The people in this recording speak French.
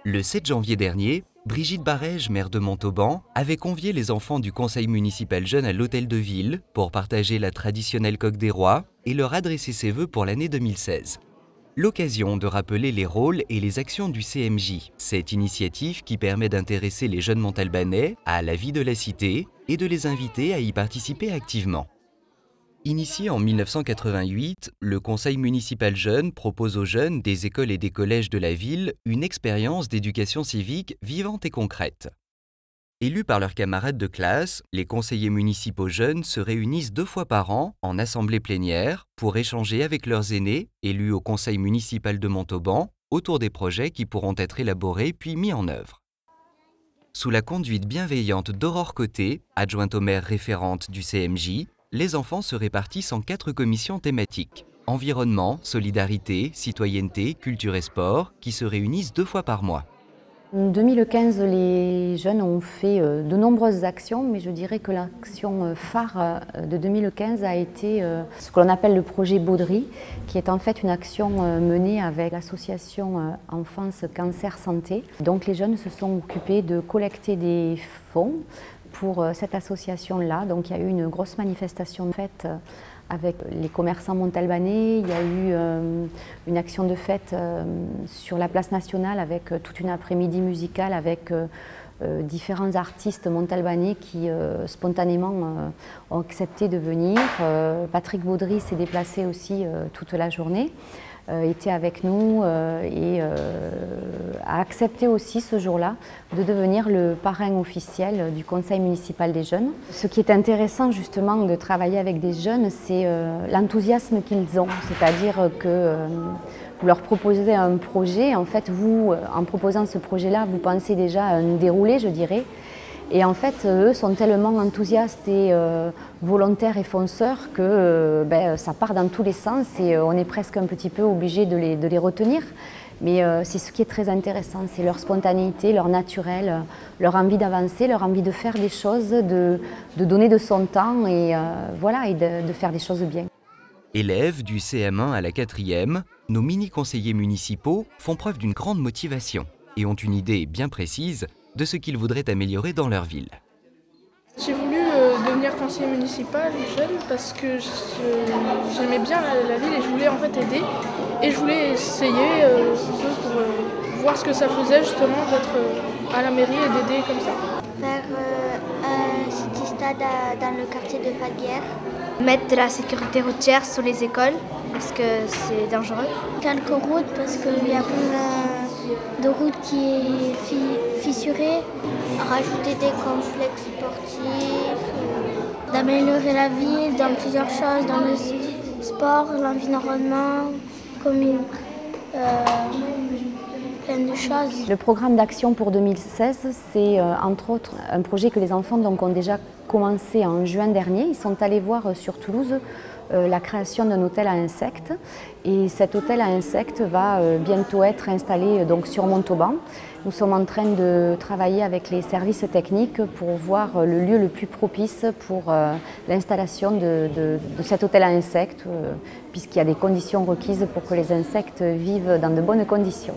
Le 7 janvier dernier, Brigitte Barège, maire de Montauban, avait convié les enfants du conseil municipal jeune à l'hôtel de ville pour partager la traditionnelle coque des rois et leur adresser ses vœux pour l'année 2016. L'occasion de rappeler les rôles et les actions du CMJ, cette initiative qui permet d'intéresser les jeunes montalbanais à la vie de la cité et de les inviter à y participer activement. Initié en 1988, le Conseil municipal jeune propose aux jeunes des écoles et des collèges de la ville une expérience d'éducation civique vivante et concrète. Élus par leurs camarades de classe, les conseillers municipaux jeunes se réunissent 2 fois par an en assemblée plénière pour échanger avec leurs aînés, élus au Conseil municipal de Montauban, autour des projets qui pourront être élaborés puis mis en œuvre. Sous la conduite bienveillante d'Aurore Côté, adjointe au maire référente du CMJ, les enfants se répartissent en 4 commissions thématiques. Environnement, solidarité, citoyenneté, culture et sport, qui se réunissent 2 fois par mois. En 2015, les jeunes ont fait de nombreuses actions, mais je dirais que l'action phare de 2015 a été ce que l'on appelle le projet Baudry, qui est en fait une action menée avec l'association Enfance Cancer Santé. Donc les jeunes se sont occupés de collecter des fonds pour cette association-là. Donc il y a eu une grosse manifestation faite avec les commerçants montalbanais. Il y a eu une action de fête sur la place nationale avec toute une après-midi musicale avec différents artistes montalbanais qui spontanément ont accepté de venir. Patrick Baudry s'est déplacé aussi toute la journée, était avec nous et a accepté aussi ce jour-là de devenir le parrain officiel du Conseil municipal des jeunes. Ce qui est intéressant justement de travailler avec des jeunes, c'est l'enthousiasme qu'ils ont, c'est-à-dire que vous leur proposez un projet, en fait vous, en proposant ce projet-là, vous pensez déjà à un déroulé, je dirais. Et en fait, eux sont tellement enthousiastes et volontaires et fonceurs que ça part dans tous les sens et on est presque un petit peu obligé de les retenir. Mais c'est ce qui est très intéressant, c'est leur spontanéité, leur naturel, leur envie d'avancer, leur envie de faire des choses, de donner de son temps et, voilà, et de faire des choses bien. Élèves du CM1 à la 4e, nos mini-conseillers municipaux font preuve d'une grande motivation et ont une idée bien précise de ce qu'ils voudraient améliorer dans leur ville. J'ai voulu devenir conseiller municipal jeune parce que j'aimais bien la ville et je voulais en fait aider. Et je voulais essayer pour voir ce que ça faisait justement d'être à la mairie et d'aider comme ça. Faire un city-stade dans le quartier de Falguière. Mettre de la sécurité routière sur les écoles parce que c'est dangereux. Quelques routes parce qu'il y a plein de routes qui est fissurée. Rajouter des complexes sportifs. D'améliorer la ville dans plusieurs choses, dans le sport, l'environnement, commune. Plein de choses. Le programme d'action pour 2016, c'est entre autres un projet que les enfants ont déjà commencé en juin dernier. Ils sont allés voir sur Toulouse la création d'un hôtel à insectes. Et cet hôtel à insectes va bientôt être installé donc, sur Montauban. Nous sommes en train de travailler avec les services techniques pour voir le lieu le plus propice pour l'installation de cet hôtel à insectes, puisqu'il y a des conditions requises pour que les insectes vivent dans de bonnes conditions.